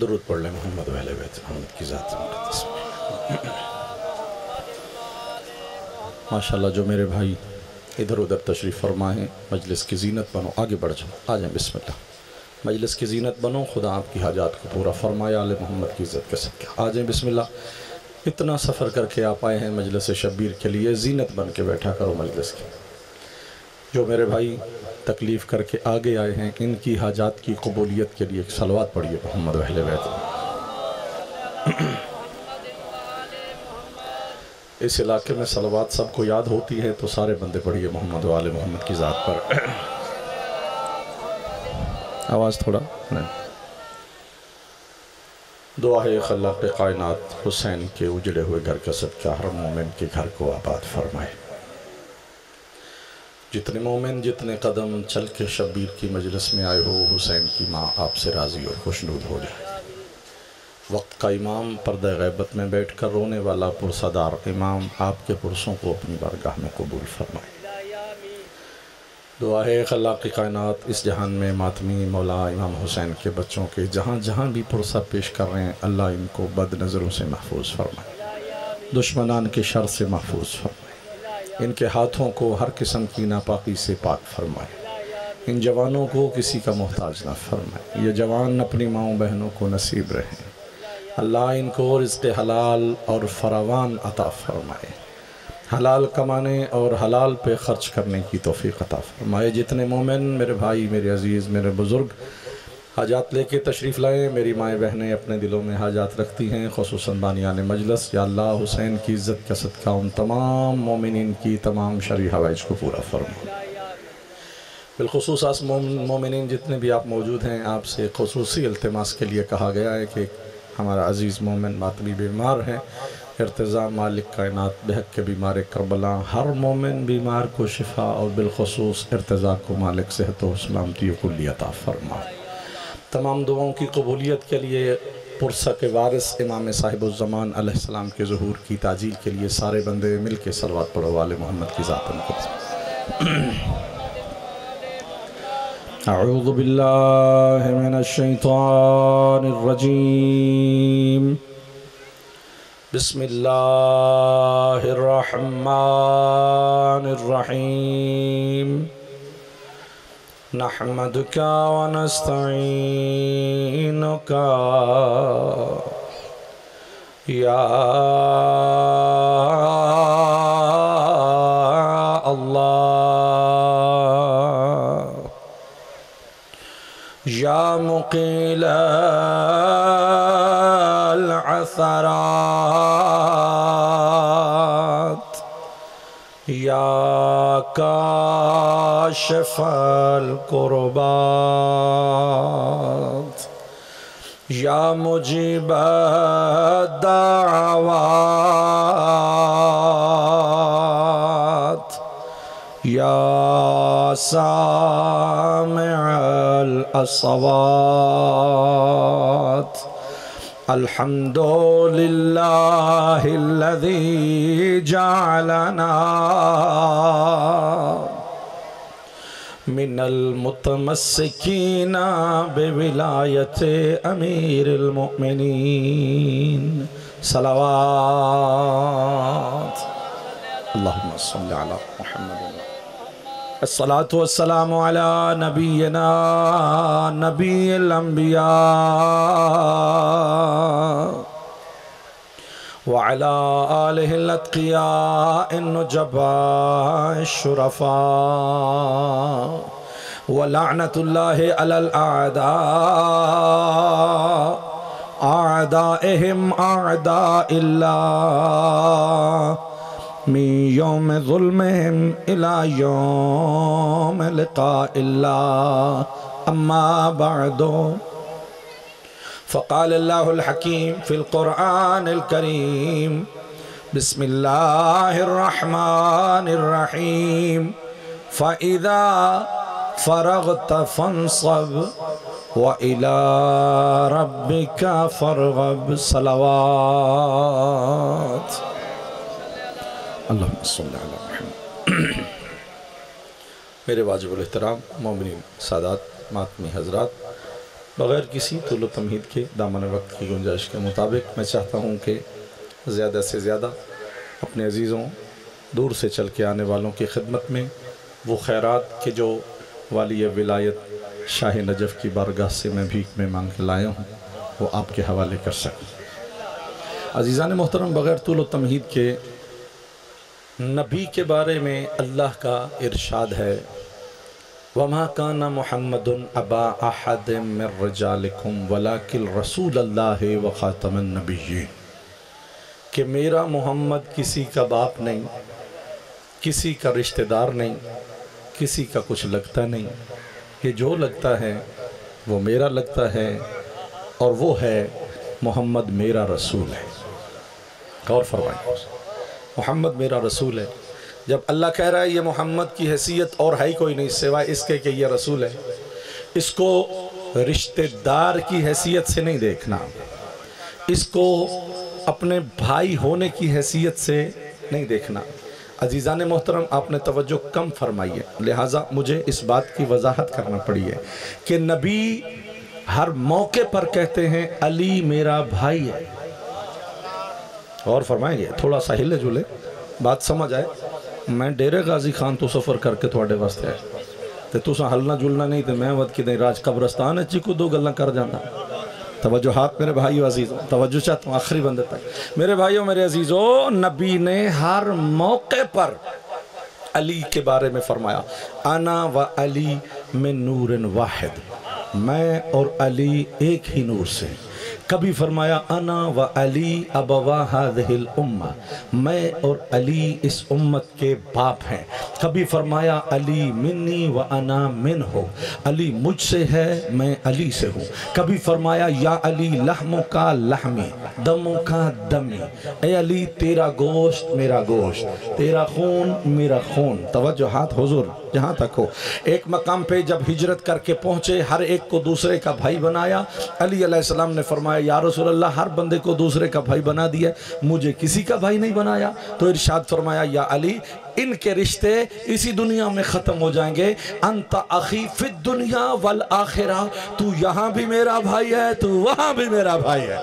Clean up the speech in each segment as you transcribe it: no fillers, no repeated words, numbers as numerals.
درود پڑھ لیں محمد و اہل بیت محمد کی ذات مقدس میں۔ ماشاءاللہ جو میرے بھائی ادھر ادھر تشریف فرما ہیں، مجلس کی زینت بنو، آگے بڑھ جاؤ، آ جائیں بسم اللہ، مجلس کی زینت بنو، خدا آپ کی حاجات کو پورا فرمایا، آل محمد کی عزت کے صدقے، آ جائیں بسم اللہ۔ اتنا سفر کر کے آپ آئے ہیں مجلس شبیر کے لیے، زینت بن کے بیٹھا کرو مجلس کی۔ جو میرے بھائی تکلیف کر کے آگے آئے ہیں، ان کی حاجات کی قبولیت کے لیے ایک صلوات پڑھیے محمد و اہل بیت۔ اس علاقے میں صلوات سب کو یاد ہوتی ہے تو سارے بندے پڑھیے محمد و آل محمد کی ذات پر۔ آواز تھوڑا نہیں۔ دعا ہے خلاق کائنات حسین کے اجڑے ہوئے گھر کا صدقہ ہر مومن کے گھر کو آباد فرمائے۔ جتنے مومن جتنے قدم چل کے شبیر کی مجلس میں آئے ہو، حسین کی ماں آپ سے راضی اور خوشنود ہو جائے۔ وقت کا امام پردہ غیبت میں بیٹھ کر رونے والا پرصدار امام آپ کے پرسوں کو اپنی بارگاہ میں قبول فرمائے۔ دعا ہے خلاق کائنات اس جہان میں ماتمی مولا امام حسین کے بچوں کے جہاں جہاں بھی پرسہ پیش کر رہے ہیں، اللہ ان کو بد نظروں سے محفوظ فرمائے، دشمنان کے شر سے محفوظ فرمائے، ان کے ہاتھوں کو ہر قسم کی ناپاکی سے پاک فرمائے، ان جوانوں کو کسی کا محتاج نہ فرمائے، یہ جوان اپنی ماؤں بہنوں کو نصیب رہیں، اللہ ان کو رزق حلال اور فراوان عطا فرمائے، حلال کمانے اور حلال پہ خرچ کرنے کی توفیق عطا فرمائے۔ جتنے مومن میرے بھائی، میرے عزیز، میرے بزرگ حاجات لے کے تشریف لائیں، میری مائیں بہنیں اپنے دلوں میں حاجات رکھتی ہیں، خصوصاً بانیان مجلس، یا اللہ حسین کی عزت کا صدقہ ان تمام مومنین کی تمام شرعی حوائج کو پورا فرما۔ بالخصوص آس مومنین جتنے بھی آپ موجود ہیں، آپ سے خصوصی التماس کے لیے کہا گیا ہے کہ ہمارا عزیز مومن ماتمی بیمار ہے، ارتضا مالک کائنات بحق کے بیمار کربلا، ہر مومن بیمار کو شفا اور بالخصوص ارتضا کو مالک صحت و سلامتی کلی عطا فرما۔ تمام دعاؤں کی قبولیت کے لیے پرسہ کے وارث امام صاحب الزمان علیہ السلام کے ظہور کی تعجیل کے لیے سارے بندے مل کے صلوات پڑھو آل محمد کی ذات مقدس۔ اعوذ باللہ من الشیطان الرجیم، بسم اللہ الرحمن الرحیم، نحمدک ونستعینک یا اللہ یا مقیل العثرات یا کاشف الکربات یا مجیب الدعوات یا سامع الاصوات، الحمد للہ الذی جعلنا من المتمسکین بولایت امیر المؤمنین، صلوات اللہم صلی علی محمد۔ الصلاة والسلام على نبينا نبي الأنبياء وعلى آله الأتقياء النجباء الشرفاء، ولعنة الله على الأعداء أعدائهم أعداء الله من يوم ظلمهم إلى يوم لقاء الله، أما بعد، فقال الله الحكيم في القرآن الكريم، بسم الله الرحمن الرحيم، فإذا فرغت فانصب وإلى ربك فارغب، صلوات اللہم صلی علی محمد۔ میرے واجب الاحترام مومنین سادات ماتمی حضرات، بغیر کسی طول و تمہید کے دامن وقت کی گنجائش کے مطابق میں چاہتا ہوں کہ زیادہ سے زیادہ اپنے عزیزوں دور سے چل کے آنے والوں کی خدمت میں وہ خیرات کہ جو والی ولایت شاہ نجف کی بارگاہ سے میں بھیک میں مانگ کے لایا ہوں وہ آپ کے حوالے کر سکوں۔ عزیزان محترم، بغیر طول و تمہید کے نبی کے بارے میں اللہ کا ارشاد ہے وَمَا كَانَ مُحَمَّدٌ أَبَا أَحَدٍ مِّن رِّجَالِكُمْ وَلَٰكِنْ رَسُولَ اللَّهِ وَخَاتَمَ النَّبِيِّينَ کہ میرا محمد کسی کا باپ نہیں، کسی کا رشتہ دار نہیں، کسی کا کچھ لگتا نہیں، کہ جو لگتا ہے وہ میرا لگتا ہے اور وہ ہے محمد میرا رسول ہے۔ غور فرمائیں، محمد میرا رسول ہے۔ جب اللہ کہہ رہا ہے یہ محمد کی حیثیت اور ہے ہی کوئی نہیں سوائے اس کے کہ یہ رسول ہے، اس کو رشتہ دار کی حیثیت سے نہیں دیکھنا، اس کو اپنے بھائی ہونے کی حیثیت سے نہیں دیکھنا۔ عزیزان محترم، آپ نے توجہ کم فرمائی ہے، لہٰذا مجھے اس بات کی وضاحت کرنا پڑی ہے کہ نبی ہر موقع پر کہتے ہیں علی میرا بھائی ہے۔ اور فرمائیں گے تھوڑا سا ہلے جلے بات سمجھ آئے، میں ڈیرے غازی خان تو سفر کر کے تھوڑے واسطے ہے تے تسا ہلنا جلنا نہیں تے میں ود کی دیں راج قبرستان ہے چی کو دو گلنا کر جانا۔ توجہات میرے بھائیو عزیزوں، توجہ چاہتا ہوں آخری بندے تک۔ میرے بھائیو میرے عزیزوں، نبی نے ہر موقع پر علی کے بارے میں فرمایا انا و علی من نور واحد، میں اور علی ایک ہی نور سے۔ کبھی فرمایا انا و علی ابوا هذه الامہ، میں اور علی اس امت کے باپ ہیں۔ کبھی فرمایا علی منی و انا منہ، علی مجھ سے ہے میں علی سے ہوں۔ کبھی فرمایا یا علی لحم کا لحمی دموں کا دمی، اے علی تیرا گوشت میرا گوشت، تیرا خون میرا خون۔ توجہات حضور جہاں تک ہو، ایک مقام پہ جب ہجرت کر کے پہنچے ہر ایک کو دوسرے کا بھائی بنایا۔ علی علیہ السلام نے فرمایا یا رسول اللہ ہر بندے کو دوسرے کا بھائی بنا دیا، مجھے کسی کا بھائی نہیں بنایا۔ تو ارشاد فرمایا یا علی ان کے رشتے اسی دنیا میں ختم ہو جائیں گے، انت اخی فی الدنیا والآخرہ، تو یہاں بھی میرا بھائی ہے تو وہاں بھی میرا بھائی ہے۔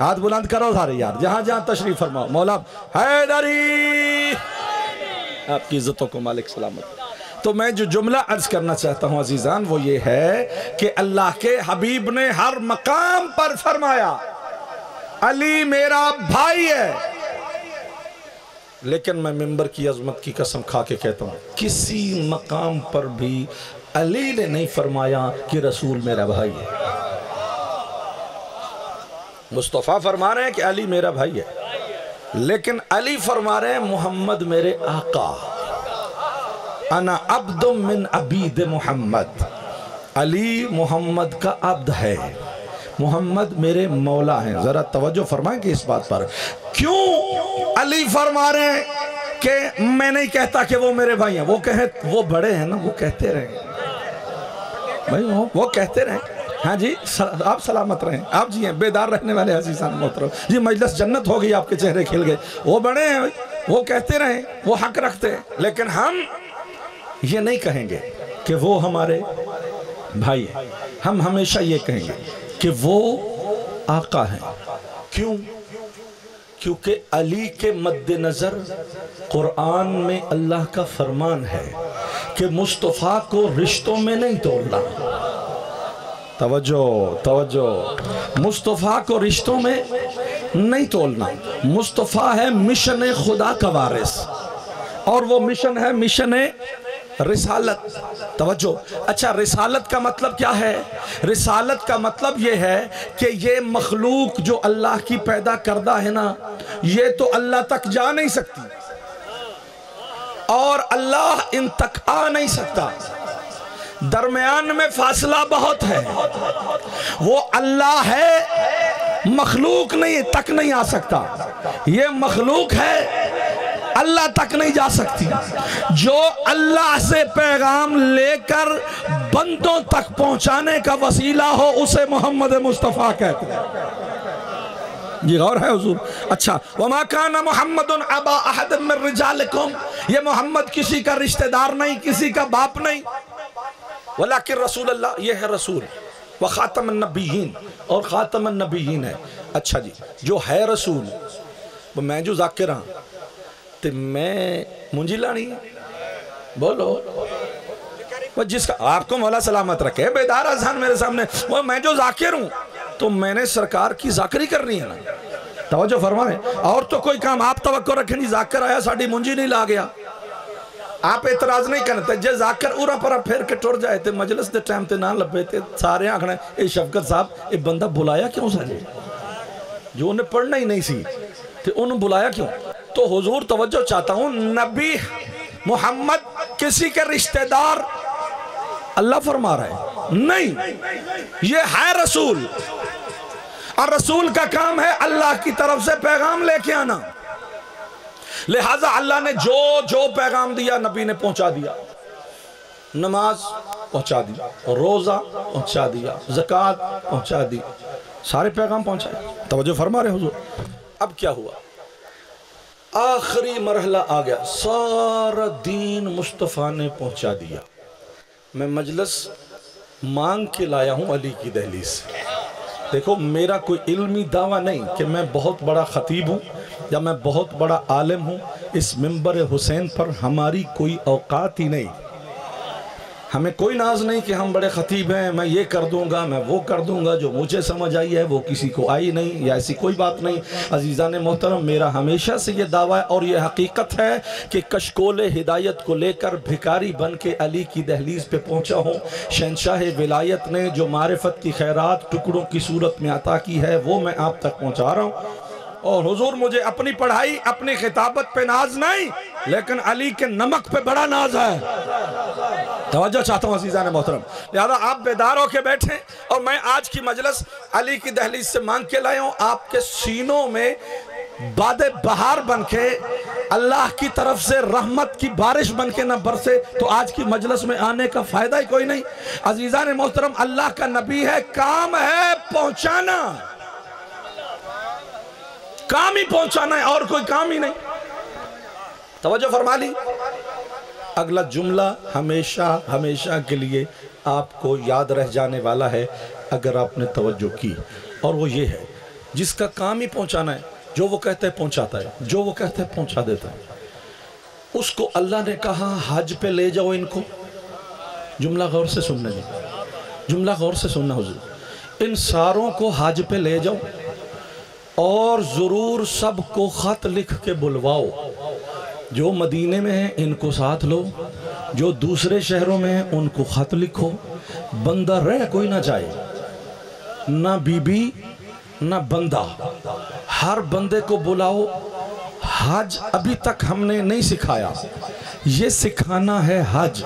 ہاتھ بلند کرو سارے یار، جہاں جہاں تشریف فرماؤ۔ مولا حیدری آپ کی عزتوں کو مالک سلامت۔ تو میں جو جملہ عرض کرنا چاہتا ہوں عزیزان وہ یہ ہے کہ اللہ کے حبیب نے ہر مقام پر فرمایا علی میرا بھائی ہے، لیکن میں ممبر کی عظمت کی قسم کھا کے کہتا ہوں کسی مقام پر بھی علی نے نہیں فرمایا کہ رسول میرا بھائی ہے۔ مصطفیٰ فرما رہے ہیں کہ علی میرا بھائی ہے، لیکن علی فرما رہے ہیں محمد میرے آقا، انا عبد من عبید محمد، علی محمد کا عبد ہے، محمد میرے مولا ہیں۔ ذرا توجہ فرمائیں کہ اس بات پر کیوں علی فرما رہے ہیں کہ میں نہیں کہتا کہ وہ میرے بھائی ہیں، وہ بڑے ہیں نا، وہ کہتے رہیں بھائی، وہ کہتے رہیں۔ ہاں جی آپ سلامت رہیں، آپ جی ہیں بیدار رہنے والے عزیزان محترم جی، مجلس جنت ہو گئی، آپ کے چہرے کھل گئے۔ وہ بڑے ہیں، وہ کہتے رہیں، وہ حق رکھتے ہیں، لیکن ہم یہ نہیں کہیں گے کہ وہ ہمارے بھائی ہیں، ہم ہمیشہ یہ کہیں گے کہ وہ آقا ہیں۔ کیوں؟ کیونکہ علی کے مد نظر قرآن میں اللہ کا فرمان ہے کہ مصطفیٰ کو رشتوں میں نہیں توڑنا۔ توجہ، مصطفیٰ کو رشتوں میں نہیں تولنا۔ مصطفیٰ ہے مشن خدا کا وارث، اور وہ مشن ہے مشن رسالت۔ توجہ، اچھا رسالت کا مطلب کیا ہے؟ رسالت کا مطلب یہ ہے کہ یہ مخلوق جو اللہ کی پیدا کردہ ہے نا، یہ تو اللہ تک جا نہیں سکتی اور اللہ ان تک آ نہیں سکتا، درمیان میں فاصلہ بہت ہے۔ وہ اللہ ہے، مخلوق نہیں تک نہیں آ سکتا، یہ مخلوق ہے اللہ تک نہیں جا سکتی۔ جو اللہ سے پیغام لے کر بندوں تک پہنچانے کا وسیلہ ہو اسے محمد مصطفیٰ کہتے ہیں۔ یہ غور ہے حضور۔ اچھا، وَمَا كَانَ مُحَمَّدٌ أَبَا أَحَدٍ مِّن رِجَالِكُمْ، یہ محمد کسی کا رشتہ دار نہیں، کسی کا باپ نہیں، ولیکن رسول اللہ، یہ ہے رسول۔ وخاتم النبیین، اور خاتم النبیین ہے۔ اچھا جی، جو ہے رسول وہ میں جو ذاکر ہاں تے میں منجی لانی ہے، بولو وہ جس کا آپ کو مولا سلامت رکھے بیدار اذہان میرے سامنے، وہ میں جو ذاکر ہوں تو میں نے سرکار کی ذاکری کرنی ہے نا، توجہ فرمائیں۔ اور تو کوئی کام آپ توقع رکھیں جی ذاکر آیا ساڑھی منجی نہیں لا گیا، آپ اعتراض نہیں کرتے جے ذاکر اورا پرا پھر کے ٹور جائے تے مجلس دے ٹائم تے نہ لبے تے سارے آنکھنے اے شفقت صاحب اے بندہ بلایا کیوں سجے، جو انہیں پڑھنا ہی نہیں سی تے انہوں بلایا کیوں؟ تو حضور توجہ چاہتا ہوں، نبی محمد کسی کے رشتہ دار اللہ فرما رہا ہے نہیں، یہ ہے رسول، اور رسول کا کام ہے اللہ کی طرف سے پیغام لے کے آنا، لہٰذا اللہ نے جو پیغام دیا نبی نے پہنچا دیا، نماز پہنچا دی، روزہ پہنچا دیا، زکوٰۃ پہنچا دی، سارے پیغام پہنچائے۔ توجہ فرما رہے حضور۔ اب کیا ہوا؟ آخری مرحلہ آ گیا، سارا دین مصطفیٰ نے پہنچا دیا، میں مجلس مانگ کے لایا ہوں علی کی دہلیز سے۔ دیکھو میرا کوئی علمی دعویٰ نہیں کہ میں بہت بڑا خطیب ہوں یا میں بہت بڑا عالم ہوں، اس منبر حسین پر ہماری کوئی اوقات ہی نہیں، ہمیں کوئی ناز نہیں کہ ہم بڑے خطیب ہیں، میں یہ کر دوں گا میں وہ کر دوں گا، جو مجھے سمجھ آئی ہے وہ کسی کو آئی نہیں، یا ایسی کوئی بات نہیں۔ عزیزان محترم، میرا ہمیشہ سے یہ دعویٰ ہے اور یہ حقیقت ہے کہ کشکول ہدایت کو لے کر بھکاری بن کے علی کی دہلیز پہ پہنچا ہوں۔ شہنشاہ ولایت نے جو معرفت کی خیرات ٹکڑوں کی صورت میں عطا کی ہے وہ میں آپ تک پہنچا رہا ہوں، اور حضور مجھے اپنی پڑھائی اپنی خطابت پہ ناز نہیں، لیکن علی کے نمک پہ بڑا ناز ہے۔ توجہ چاہتا ہوں عزیزان محترم، لہذا آپ بیدار ہو کے بیٹھیں، اور میں آج کی مجلس علی کی دہلیز سے مانگ کے لائے ہوں، آپ کے سینوں میں باد بہار بن کے اللہ کی طرف سے رحمت کی بارش بن کے نہ برسے تو آج کی مجلس میں آنے کا فائدہ ہی کوئی نہیں۔ عزیزان محترم، اللہ کا نبی ہے، کام ہے پہنچانا، کام ہی پہنچانا ہے، اور کوئی کام ہی نہیں۔ توجہ فرما لی۔ اگلا جملہ ہمیشہ کے لیے آپ کو یاد رہ جانے والا ہے اگر آپ نے توجہ کی، اور وہ یہ ہے، جس کا کام ہی پہنچانا ہے، جو وہ کہتے ہیں پہنچاتا ہے، جو وہ کہتے ہیں پہنچا دیتا ہے، اس کو اللہ نے کہا حج پہ لے جاؤ ان کو۔ جملہ غور سے سننا جی، جملہ غور سے سننا حضور، ان ساروں کو حج پہ لے جاؤ اور ضرور سب کو خط لکھ کے بلواؤ، جو مدینے میں ہیں ان کو ساتھ لو، جو دوسرے شہروں میں ہیں ان کو خط لکھو، بندہ رہ کوئی نہ جائے، نہ بی بی نہ بندہ، ہر بندے کو بلاؤ۔ حج ابھی تک ہم نے نہیں سکھایا، یہ سکھانا ہے حج،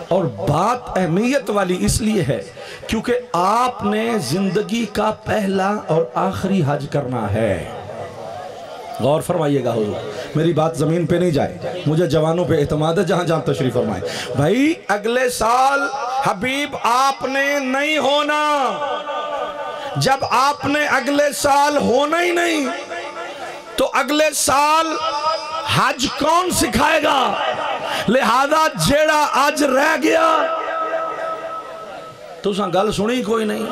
اور بات اہمیت والی اس لیے ہے کیونکہ آپ نے زندگی کا پہلا اور آخری حج کرنا ہے۔ غور فرمائیے گا حضور، میری بات زمین پہ نہیں جائے، مجھے جوانوں پہ اعتماد ہے، جہاں جہاں تشریف فرمائیں۔ بھائی اگلے سال حبیب آپ نے نہیں ہونا، جب آپ نے اگلے سال ہونا ہی نہیں تو اگلے سال حج کون سکھائے گا؟ لہذا جیڑا آج رہ گیا تو ساں گل سنی کوئی نہیں۔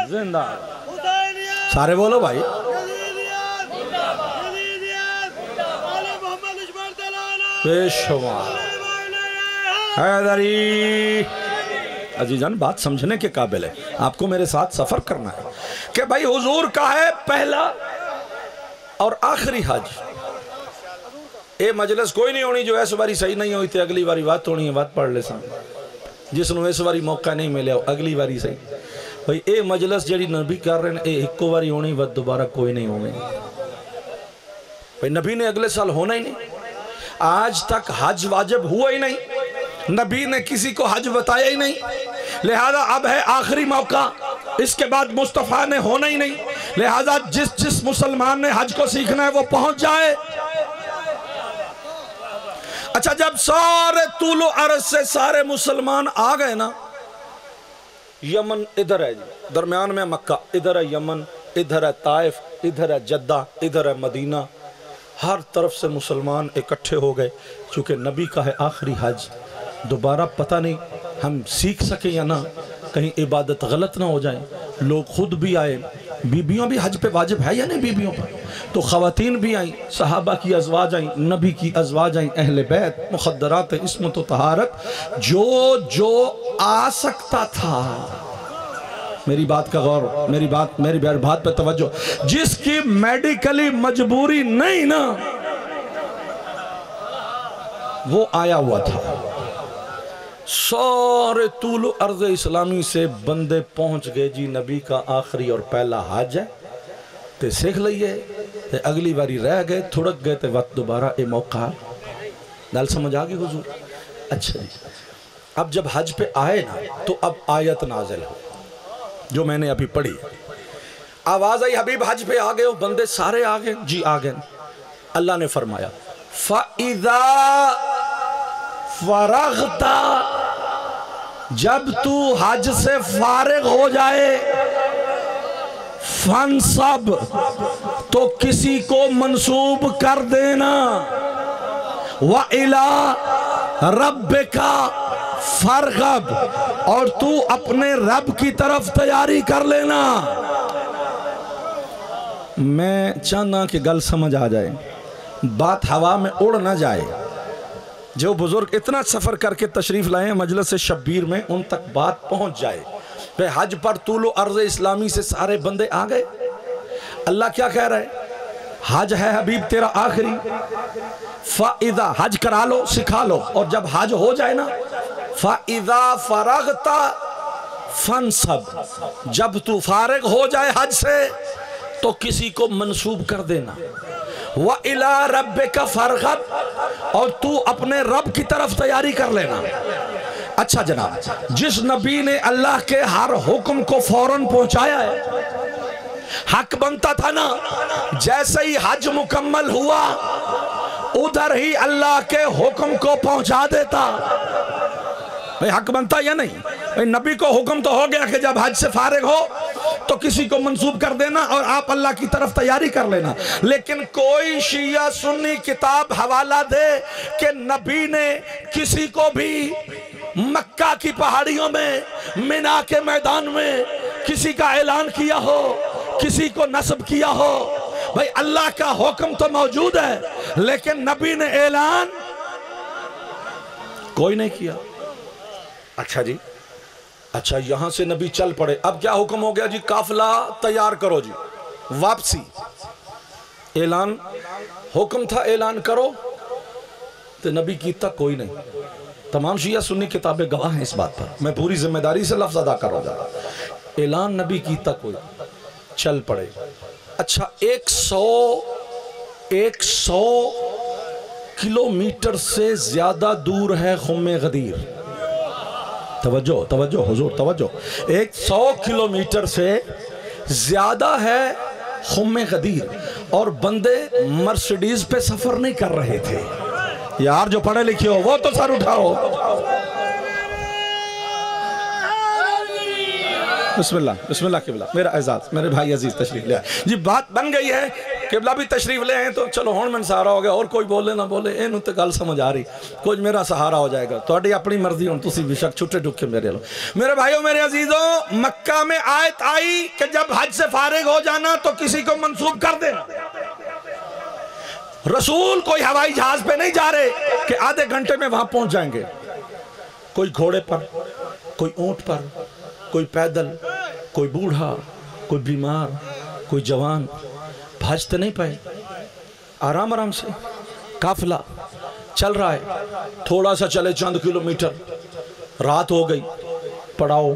زندہ سارے بولو بھائی، بے شمار حیدری۔ عزیزان بات سمجھنے کے قابل ہے، آپ کو میرے ساتھ سفر کرنا ہے کہ بھائی حضور کا ہے پہلا اور آخری حج۔ اے مجلس کوئی نہیں ہونی جو اس باری صحیح نہیں ہوئی تھی، اگلی باری بات ہونی ہے، بات پڑھ لے سامنے، جس نے اس باری موقع نہیں ملے اگلی باری صحیح۔ بھئی اے مجلس جڑی نبی کر رہے ہیں، اے ایکو باری ہونی ود دوبارہ کوئی نہیں ہونی۔ بھئی نبی نے اگلے سال ہونا ہی نہیں، آج تک حج واجب ہوا ہی نہیں، نبی نے کسی کو حج بتایا ہی نہیں، لہذا اب ہے آخری موقع، اس کے بعد مصطفیٰ نے ہونا ہی نہیں، لہذا جس مسلمان نے حج کو سیکھنا ہے وہ پہنچ جائے۔ اچھا جب سارے طول و عرض سے سارے مسلمان آ گئے نا، یمن ادھر ہے جی، درمیان میں مکہ، ادھر ہے یمن، ادھر ہے طائف، ادھر ہے جدہ، ادھر ہے مدینہ، ہر طرف سے مسلمان اکٹھے ہو گئے، چونکہ نبی کا ہے آخری حج، دوبارہ پتہ نہیں ہم سیکھ سکیں یا نہ، کہیں عبادت غلط نہ ہو جائیں۔ لوگ خود بھی آئے، بیبیوں بھی حج پہ واجب ہے یا نہیں بیبیوں پر؟ تو خواتین بھی آئیں، صحابہ کی ازواج آئیں، نبی کی ازواج آئیں، اہل بیت، مخدرات عصمت و طہارت، جو آ سکتا تھا۔ میری بات کا غور، میری بات پہ توجہ، جس کی میڈیکلی مجبوری نہیں نا، وہ آیا ہوا تھا۔ سارے طول و عرض اسلامی سے بندے پہنچ گئے جی نبی کا آخری اور پہلا حج ہے تے سیکھ لئیے تے اگلی باری رہ گئے، تھڑک گئے تے وقت دوبارہ اے موقع دل سمجھ آگئی حضور۔ اچھا جی، اب جب حج پہ آئے نا تو اب آیت نازل ہو جو میں نے ابھی پڑھی، آواز آئی حبیب حج پہ آگئے ہو، بندے سارے آگئے، جی آگئے۔ اللہ نے فرمایا فَإِذَا فرغتا، جب تو حج سے فارغ ہو جائے، فنصب، تو کسی کو منسوب کر دینا، وَإِلَىٰ رَبِّكَ فَارْغَب، اور تو اپنے رب کی طرف تیاری کر لینا۔ میں چاہنا کہ گل سمجھ آ جائے، بات ہوا میں اڑ نہ جائے۔ جو بزرگ اتنا سفر کر کے تشریف لائے ہیں مجلس شبیر میں، ان تک بات پہنچ جائے۔ پہ حج پر طول و عرض اسلامی سے سارے بندے آ گئے۔ اللہ کیا کہہ رہا ہے؟ حج ہے حبیب تیرا آخری، فَإِذَا، حج کرا لو، سکھا لو، اور جب حج ہو جائے نا، فَإِذَا فَرَغْتَ فَانْصَبْ، جب تو فارغ ہو جائے حج سے تو کسی کو منسوب کر دینا، وَإِلَىٰ رَبِّكَ فَارْغَب، اور تو اپنے رب کی طرف تیاری کر لینا۔ اچھا جناب، جس نبی نے اللہ کے ہر حکم کو فوراً پہنچایا ہے، حق بنتا تھا نا جیسے ہی حج مکمل ہوا ادھر ہی اللہ کے حکم کو پہنچا دیتا۔ بھئی حق بنتا یا نہیں؟ بھئی نبی کو حکم تو ہو گیا کہ جب حج سے فارغ ہو تو کسی کو منسوب کر دینا اور آپ اللہ کی طرف تیاری کر لینا، لیکن کوئی شیعہ سنی کتاب حوالہ دے کہ نبی نے کسی کو بھی مکہ کی پہاڑیوں میں، مینا کے میدان میں کسی کا اعلان کیا ہو، کسی کو نصب کیا ہو؟ بھئی اللہ کا حکم تو موجود ہے لیکن نبی نے اعلان کوئی نہیں کیا۔ اچھا جی، اچھا یہاں سے نبی چل پڑے، اب کیا حکم ہو گیا جی؟ قافلہ تیار کرو جی، واپسی۔ اعلان، حکم تھا اعلان کرو، تو نبی کیتا کوئی نہیں۔ تمام شیعہ سنی کتابیں گواہ ہیں اس بات پر، میں پوری ذمہ داری سے لفظ ادا کر رہا ہوں۔ اعلان نبی کیتا کوئی، چل پڑے۔ اچھا 100 کلومیٹر سے زیادہ دور ہے خم غدیر۔ توجہ توجہ حضور توجہ، 100 کلومیٹر سے زیادہ ہے خم غدیر، اور بندے مرسیڈیز پہ سفر نہیں کر رہے تھے۔ یار جو پڑھے لکھے ہو وہ تو سر اٹھاؤ۔ بسم اللہ بسم اللہ قبلہ، میرا اعزاز، میرے بھائی عزیز تشریف لے آئے جی۔ بات بن گئی ہے، قبلہ بھی تشریف لے آئے تو چلو ہون میں سہارا ہو گیا، اور کوئی بولے نہ بولے اینو تے گل سمجھ آ رہی، کوئی میرا سہارا ہو جائے گا، تو اڈی اپنی مرضی ہوں، تسی بے شک چھٹے ڈھکے میرے لو۔ میرے بھائیوں میرے عزیزوں، مکہ میں آیت آئی کہ جب حج سے فارغ ہو جانا تو کسی کو منسوب کر دینا۔ رسول کوئی ہوائی جہاز پہ نہیں جا رہے کہ آدھے گھنٹے میں وہاں پہنچ جائیں گے، کوئی گھوڑے پر، کوئی اونٹ پر، کوئی پیدل، کوئی بوڑھا، کوئی بیمار، کوئی جوان، بھاجتے نہیں پائے، آرام آرام سے قافلہ چل رہا ہے، تھوڑا سا چلے چند کلومیٹر، رات ہو گئی، پڑاؤ،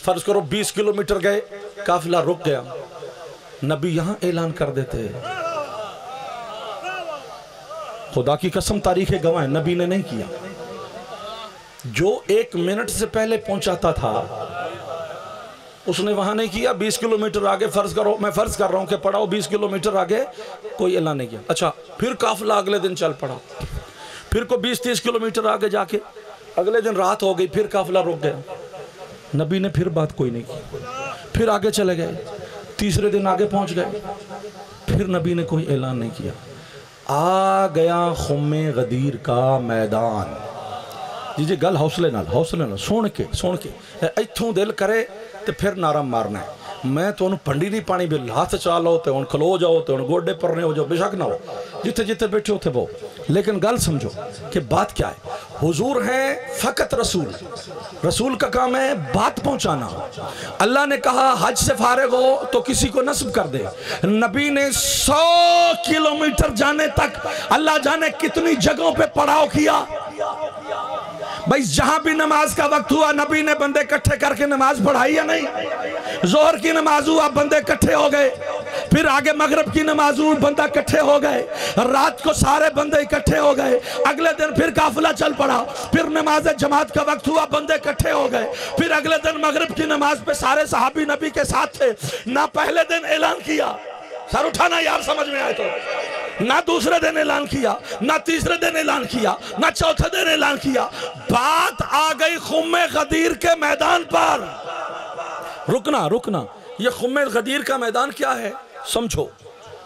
فرض کرو 20 کلومیٹر گئے، قافلہ رک گیا، نبی یہاں اعلان کر دیتے، خدا کی قسم تاریخ گواہ ہے، نبی نے نہیں کیا۔ جو 1 منٹ سے پہلے پہنچاتا تھا اس نے وہاں نہیں کیا۔ 20 کلومیٹر آگے فرض کرو، میں فرض کر رہا ہوں کہ پڑاؤ 20 کلومیٹر آگے کوئی اعلان نہیں کیا۔ اچھا پھر قافلہ اگلے دن چل پڑا، پھر کو 20-30 کلومیٹر آگے جا کے اگلے دن رات ہو گئی، پھر قافلہ رک گیا، نبی نے پھر بات کوئی نہیں کی، پھر آگے چلے گئے، تیسرے دن آگے پہنچ گئے، پھر نبی نے کوئی اعلان نہیں کیا. آ گیا خم غدیر کا میدان. جی گل حوصلے نال سن کے ایتھوں دل کرے تو پھر نعرہ مارنا ہے. میں تو انہوں پنڈی نہیں پانی بھی ہاتھ چالو تو ان کھلو جاؤ تو ان گوڈے پرنے ہو جاؤ، بے شک نہ ہو، جتے جتے بیٹھے ہوتے وہ. لیکن گل سمجھو کہ بات کیا ہے. حضور ہیں فقط رسول کا کام ہے بات پہنچانا. اللہ نے کہا حج سے فارغ ہو تو کسی کو نصب کر دے. نبی نے 100 کلومیٹر جانے تک اللہ جانے کتنی جگہوں پہ پڑاؤ کیا. بھائی جہاں بھی نماز کا وقت ہوا نبی نے بندے کٹھے کر کے نماز پڑھائی یا نہیں؟ ظہر کی نماز ہوا بندے کٹھے ہو گئے، پھر آگے مغرب کی نماز ہوا بندہ کٹھے ہو گئے، رات کو سارے بندے اکٹھے ہو گئے، اگلے دن پھر قافلہ چل پڑا، پھر نماز جماعت کا وقت ہوا بندے کٹھے ہو گئے، پھر اگلے دن مغرب کی نماز پہ سارے صحابی نبی کے ساتھ تھے. نہ پہلے دن اعلان کیا، سر اٹھانا یار سمجھ میں آئے تو، نہ دوسرے دن اعلان کیا، نہ تیسرے دن اعلان کیا، نہ چوتھے دن اعلان کیا. بات آ گئی خم غدیر کے میدان پر. رکنا یہ خم غدیر کا میدان کیا ہے سمجھو.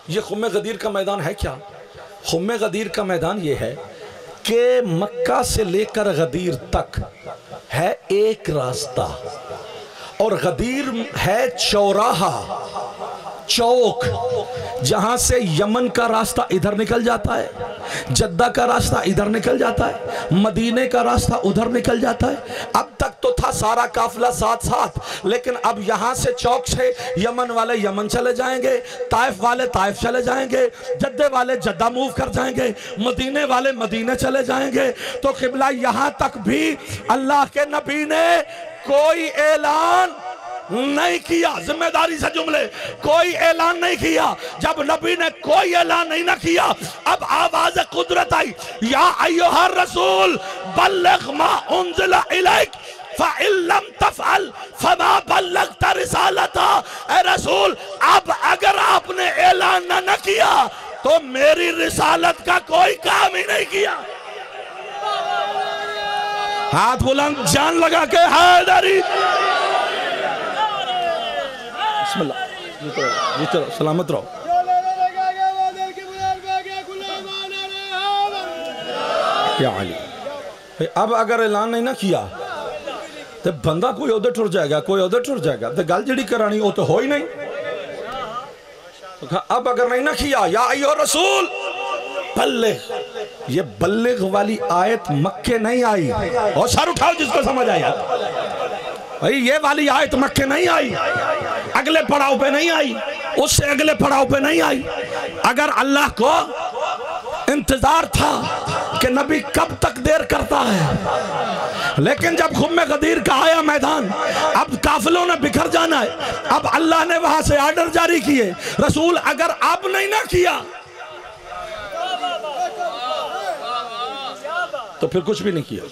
یہ خم غدیر کا میدان ہے کیا؟ خم غدیر کا میدان یہ ہے کہ مکہ سے لے کر غدیر تک ہے ایک راستہ، اور غدیر ہے چوراہا، چوک، جہاں سے یمن کا راستہ ادھر نکل جاتا ہے، جدہ کا راستہ ادھر نکل جاتا ہے، مدینے کا راستہ ادھر نکل جاتا ہے. اب تک تو تھا سارا قافلہ ساتھ، لیکن اب یہاں سے چوک سے یمن والے یمن چلے جائیں گے، طائف والے طائف چلے جائیں گے، جدہ والے جدہ موو کر جائیں گے، مدینے والے مدینے چلے جائیں گے. تو قبلہ یہاں تک بھی اللہ کے نبی نے کوئی اعلان نہیں کیا. ذمہ داری سے جملے، کوئی اعلان نہیں کیا. جب نبی نے کوئی اعلان نہیں نہ کیا، اب آواز قدرت آئی، یا ایھا الرسول بلغ ما انزل الیک فَإِن لَمْ تَفْعَلْ فَمَا بَلَّغْتَ رِسَالَتَا. اے رسول اب اگر آپ نے اعلان نہ کیا تو میری رسالت کا کوئی کام ہی نہیں کیا. ہاتھ بلند جان لگا کے حیدری. بسم اللہ جی چلو سلامت رہو. یا علی اب اگر اعلان نہیں نہ کیا تو بندہ کوئی عہدے ٹر جائے گا، کوئی عہدے ٹر جائے گا، تو گل جڑی کرانی وہ تو ہو ہی نہیں. اب اگر نہیں نہ کیا، یا ایھا الرسول بلغ، یہ بلغ والی آیت مکے نہیں آئی. اور سر اٹھاؤ جس کو سمجھ آیا بھائی، یہ والی آیت مکے نہیں آئی، اگلے پڑاؤ پہ نہیں آئی، اس سے اگلے پڑاؤ پہ نہیں آئی. اگر اللہ کو انتظار تھا کہ نبی کب تک دیر کرتا ہے، لیکن جب خم غدیر کا آیا میدان، اب قافلوں نے بکھر جانا ہے، اب اللہ نے وہاں سے آرڈر جاری کیے، رسول اگر اب نہیں نہ کیا تو پھر کچھ بھی نہیں کیا.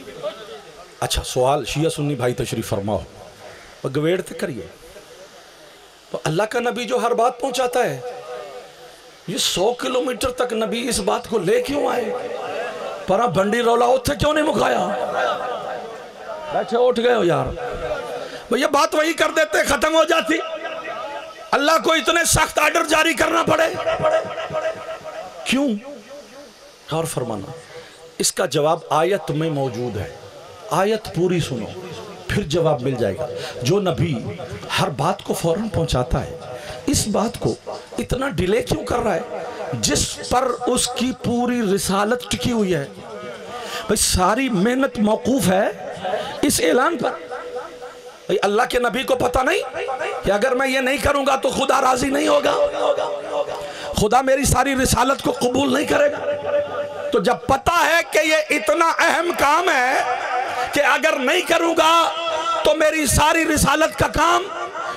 اچھا سوال شیعہ سنی بھائی تشریف فرماؤ، گویڑ تے کریے. تو اللہ کا نبی جو ہر بات پہنچاتا ہے، یہ 100 کلومیٹر تک نبی اس بات کو لے کیوں آئے؟ پرا بھنڈی رولا اتھے کیوں نہیں مکھایا؟ بیٹھے اٹھ گئے ہو یار، یہ بات وہی کر دیتے ختم ہو جاتی. اللہ کو اتنے سخت آرڈر جاری کرنا پڑے کیوں؟ غور فرمانا. اس کا جواب آیت میں موجود ہے، آیت پوری سنو پھر جواب مل جائے گا. جو نبی ہر بات کو فوراً پہنچاتا ہے، اس بات کو اتنا ڈیلے کیوں کر رہا ہے جس پر اس کی پوری رسالت ٹکی ہوئی ہے؟ بھئی ساری محنت موقوف ہے اس اعلان پر. بھئی اللہ کے نبی کو پتہ نہیں کہ اگر میں یہ نہیں کروں گا تو خدا راضی نہیں ہوگا، خدا میری ساری رسالت کو قبول نہیں کرے گا. تو جب پتہ ہے کہ یہ اتنا اہم کام ہے کہ اگر نہیں کروں گا تو میری ساری رسالت کا کام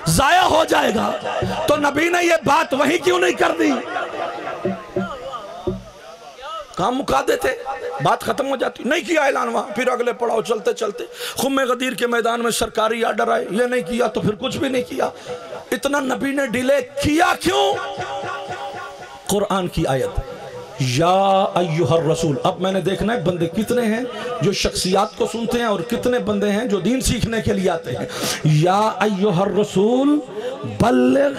ضائع ہو جائے گا، تو نبی نے یہ بات وہی کیوں نہیں کر دی؟ کام مکا دیتے، بات ختم ہو جاتی. نہیں کیا اعلان وہاں، پھر اگلے پڑاؤ چلتے چلتے خم غدیر کے میدان میں سرکاری آرڈر آئے، یہ نہیں کیا تو پھر کچھ بھی نہیں کیا. اتنا نبی نے ڈیلے کیا کیوں؟ قرآن کی آیت یا ایھا الرسول. اب میں نے دیکھنا ہے بندے کتنے ہیں جو شخصیات کو سنتے ہیں اور کتنے بندے ہیں جو دین سیکھنے کے لیے آتے ہیں. یا ایھا الرسول بلغ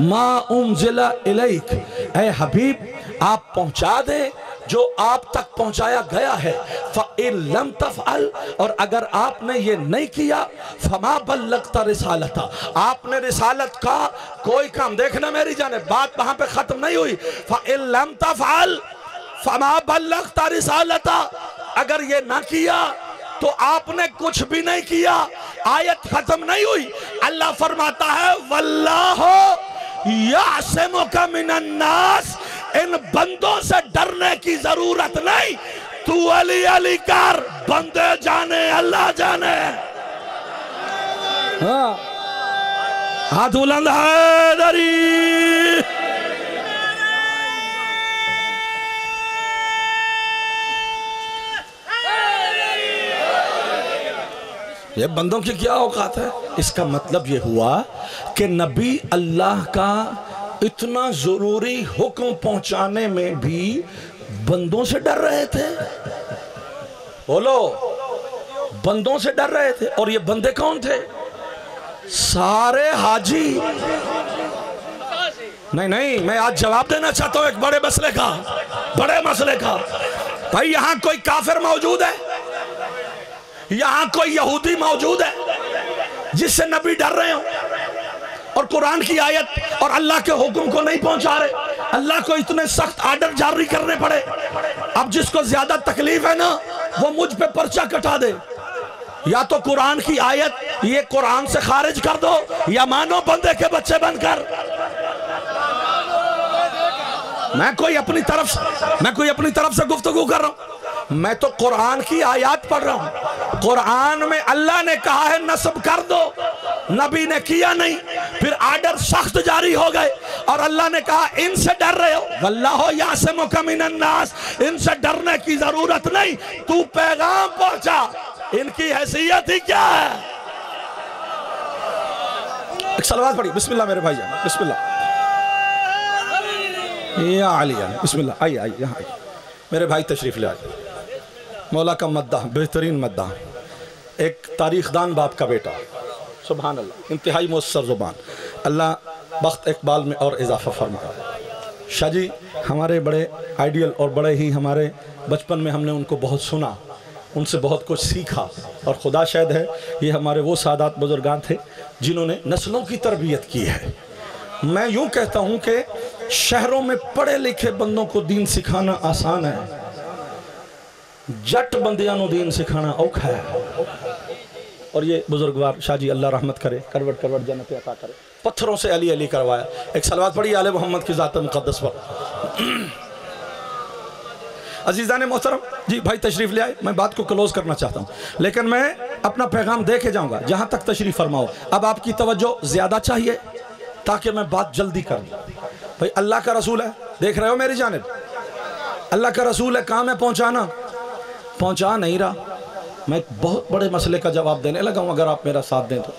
ما انزل الیک، اے حبیب آپ پہنچا دیں جو آپ تک پہنچایا گیا ہے، فَإِن لَمْ تَفْعَلْ، اور اگر آپ نے یہ نہیں کیا، فَمَا بَلَّغْتَ رِسَالَتَ، آپ نے رسالت کا کوئی کام، دیکھنا میری جانب بات وہاں پہ ختم نہیں ہوئی، فَإِن لَمْ تَفْعَلْ فَمَا بَلَّغْتَ رِسَالَتَ، اگر یہ نہ کیا تو آپ نے کچھ بھی نہیں کیا۔ آیت ختم نہیں ہوئی، اللہ فرماتا ہے وَاللَّهُ يَعْصِمُكَ مِنَ النَّاسِ، ان بندوں سے ڈرنے کی ضرورت نہیں، تو علی علی کر، بندے جانے اللہ جانے۔ ہاتھ بلند حیدری، یہ بندوں کی کیا اوقات ہے؟ اس کا مطلب یہ ہوا کہ نبی اللہ کا اتنا ضروری حکم پہنچانے میں بھی بندوں سے ڈر رہے تھے۔ بولو، بندوں سے ڈر رہے تھے، اور یہ بندے کون تھے؟ سارے حاجی۔ نہیں، میں آج جواب دینا چاہتا ہوں ایک بڑے مسئلے کا، بھائی یہاں کوئی کافر موجود ہے؟ یہاں کوئی یہودی موجود ہے جس سے نبی ڈر رہے ہوں اور قرآن کی آیت اور اللہ کے حکم کو نہیں پہنچا رہے؟ اللہ کو اتنے سخت آرڈر جاری کرنے پڑے۔ اب جس کو زیادہ تکلیف ہے نا وہ مجھ پہ پرچہ کٹا دے، یا تو قرآن کی آیت یہ قرآن سے خارج کر دو، یا مانو بندے کے بچے بن کر۔ میں کوئی اپنی طرف سے گفتگو کر رہا ہوں، میں تو قرآن کی آیات پڑھ رہا ہوں۔ قرآن میں اللہ نے کہا ہے نصب کر دو، نبی نے کیا نہیں، پھر آرڈر سخت جاری ہو گئے، اور اللہ نے کہا ان سے ڈر رہے ہو، واللہ یعصمک من الناس، ان سے ڈرنے کی ضرورت نہیں، تو پیغام پہنچا۔ ان کی حیثیت ہی کیا ہے؟ ایک صلوات پڑھی، بسم اللہ میرے بھائی جان، بسم اللہ یا علی، بسم اللہ، آئیے یہاں آئیے میرے بھائی، تشریف لے آئیے۔ مولا کا مداح، بہترین مداح، ایک تاریخ دان باپ کا بیٹا، سبحان اللہ، انتہائی مؤثر زبان، اللہ بخت اقبال میں اور اضافہ فرمائے۔ شاہ جی ہمارے بڑے آئیڈیل اور بڑے ہی ہمارے بچپن میں ہم نے ان کو بہت سنا، ان سے بہت کچھ سیکھا، اور خدا شاہد ہے یہ ہمارے وہ سادات بزرگان تھے جنہوں نے نسلوں کی تربیت کی ہے۔ میں یوں کہتا ہوں کہ شہروں میں پڑھے لکھے بندوں کو دین سکھانا آسان ہے، جٹ بندیاں نو دین سکھانا اوکھا ہے۔ اور یہ بزرگوار شاہ جی اللہ رحمت کرے، کروٹ جنت عطا کرے، پتھروں سے علی علی کروایا۔ ایک صلوات پڑھی آل محمد کی ذات مقدس پر۔ عزیزان محترم، جی بھائی تشریف لے آئے، میں بات کو کلوز کرنا چاہتا ہوں، لیکن میں اپنا پیغام دے کے جاؤں گا جہاں تک تشریف فرماؤ۔ اب آپ کی توجہ زیادہ چاہیے تاکہ میں بات جلدی کر دوں۔ بھائی اللہ کا رسول ہے، دیکھ رہے ہو میری جانب، اللہ کا رسول ہے، کام ہے پہنچانا، پہنچا نہیں رہا۔ میں ایک بہت بڑے مسئلے کا جواب دینے لگا ہوں، اگر آپ میرا ساتھ دیں تو۔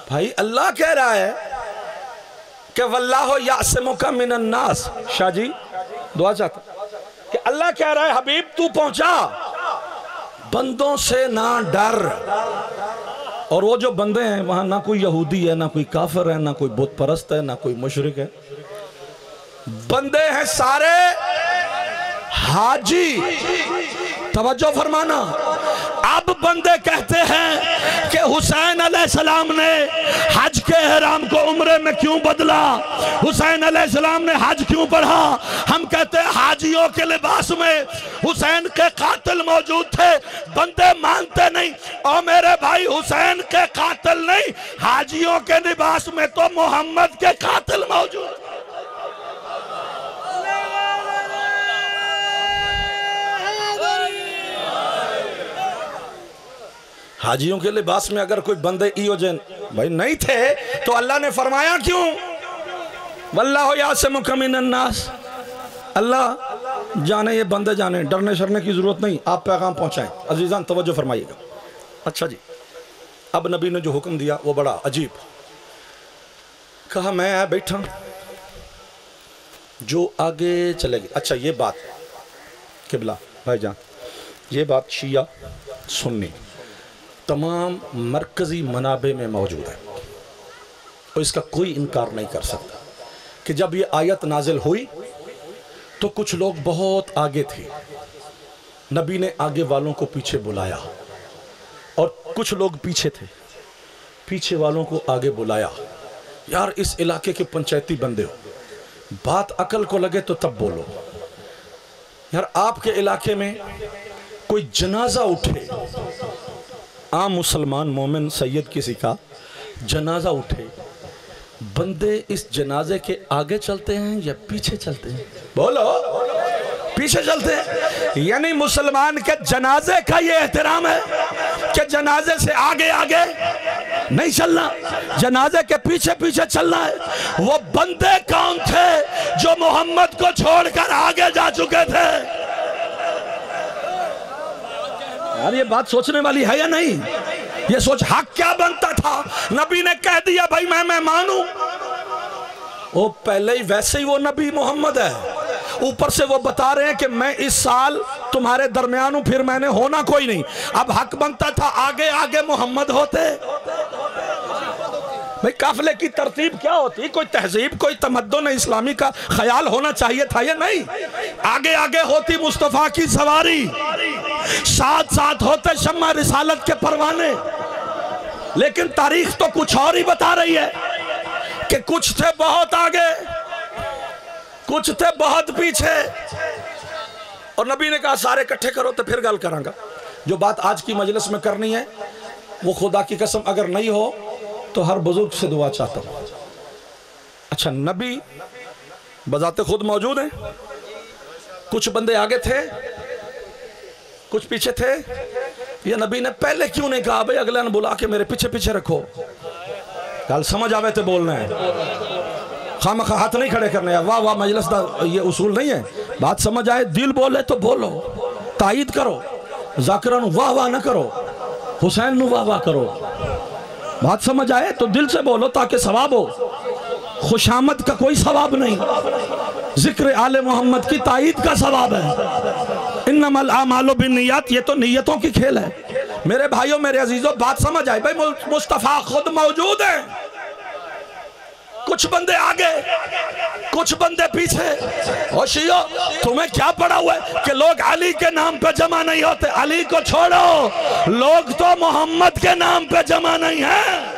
بھائی اللہ کہہ رہا ہے کہ واللہ یعصمک من الناس، شاہ جی دعا چاہتا کہ اللہ کہہ رہا ہے حبیب تو پہنچا، بندوں سے نہ ڈر۔ اور وہ جو بندے ہیں وہاں نہ کوئی یہودی ہے، نہ کوئی کافر ہے، نہ کوئی بت پرست ہے، نہ کوئی مشرک ہے، بندے ہیں سارے حاجی۔ توجہ فرمانا، اب بندے کہتے ہیں کہ حسین علیہ السلام نے حج کے احرام کو عمرے میں کیوں بدلا، حسین علیہ السلام نے حج کیوں پڑھا؟ ہم کہتے ہیں حاجیوں کے لباس میں حسین کے قاتل موجود تھے، بندے مانتے نہیں۔ اور میرے بھائی حسین کے قاتل نہیں، حاجیوں کے لباس میں تو محمد کے قاتل موجود تھے۔ حاجیوں کے لباس میں اگر کوئی بندے ایوجن بھائی نہیں تھے تو اللہ نے فرمایا کیوں؟ واللہ یعصمک من الناس، اللہ جانے یہ بندے جانے، ڈرنے شرنے کی ضرورت نہیں، آپ پیغام پہنچائیں۔ عزیزان توجہ فرمائیے گا۔ اچھا جی، اب نبی نے جو حکم دیا وہ بڑا عجیب، کہا میں بیٹھا جو آگے چلے گی۔ اچھا یہ بات قبلہ بھائی جان، یہ بات شیعہ سنی تمام مرکزی منابع میں موجود ہے، اور اس کا کوئی انکار نہیں کر سکتا۔ کہ جب یہ آیت نازل ہوئی تو کچھ لوگ بہت آگے تھے، نبی نے آگے والوں کو پیچھے بلایا، اور کچھ لوگ پیچھے تھے، پیچھے والوں کو آگے بلایا. یار اس علاقے کے پنچایتی بندے ہو، بات عقل کو لگے تو تب بولو. یار آپ کے علاقے میں کوئی جنازہ اٹھے، عام مسلمان مومن سید کسی کا جنازہ اٹھے، بندے اس جنازے کے آگے چلتے ہیں یا پیچھے چلتے ہیں؟ بولو. پیچھے چلتے ہیں. یعنی مسلمان کے جنازے کا یہ احترام ہے کہ جنازے سے آگے آگے نہیں چلنا، جنازے کے پیچھے پیچھے چلنا ہے. وہ بندے کون تھے جو محمد کو چھوڑ کر آگے جا چکے تھے؟ یار یہ بات سوچنے والی ہے یا نہیں؟ یہ سوچ حق کیا بنتا تھا؟ نبی نے کہہ دیا بھائی میں مانوں. وہ پہلے ہی ویسے ہی وہ نبی محمد ہے، اوپر سے وہ بتا رہے ہیں کہ میں اس سال تمہارے درمیان ہوں، پھر میں نے ہونا کوئی نہیں. اب حق بنتا تھا آگے آگے محمد ہوتے. بھئی قافلے کی ترتیب کیا ہوتی؟ کوئی تہذیب کوئی تمدن اسلامی کا خیال ہونا چاہیے تھا یا نہیں؟ آگے آگے ہوتی مصطفیٰ کی سواری، ساتھ ساتھ ہوتے شمع رسالت کے پروانے. لیکن تاریخ تو کچھ اور ہی بتا رہی ہے کہ کچھ تھے بہت آگے، کچھ تھے بہت پیچھے. اور نبی نے کہا سارے اکٹھے کرو تو پھر گل کراں گا. جو بات آج کی مجلس میں کرنی ہے وہ خدا کی قسم اگر نہیں ہو تو ہر بزرگ سے دعا چاہتا ہوں. اچھا نبی بذات خود موجود ہیں، کچھ بندے آگے تھے کچھ پیچھے تھے. یہ نبی نے پہلے کیوں نہیں کہا بھئی اگلے نے بلا کے میرے پیچھے پیچھے رکھو؟ گل سمجھ آوے تے بولنا ہے، خامخواہ ہاتھ نہیں کھڑے کرنے. واہ واہ مجلس دا یہ اصول نہیں ہے. بات سمجھ آئے دل بولے تو بولو، تائید کرو. ذاکران واہ واہ نہ کرو، حسین نو واہ واہ کرو. بات سمجھ آئے تو دل سے بولو تاکہ ثواب ہو. خوشامد کا کوئی ثواب نہیں، ذکر آل محمد کی تائید کا ثواب ہے. انما الاعمال بالنیات، یہ تو نیتوں کی کھیل ہے. میرے بھائیوں میرے عزیزوں بات سمجھ آئے. بھائی مصطفیٰ خود موجود ہیں، کچھ بندے آگے کچھ بندے پیچھے. اور شیعہ تمہیں کیا پڑا ہوا ہے کہ لوگ علی کے نام پہ جمع نہیں ہوتے؟ علی کو چھوڑو، لوگ تو محمد کے نام پہ جمع نہیں ہیں.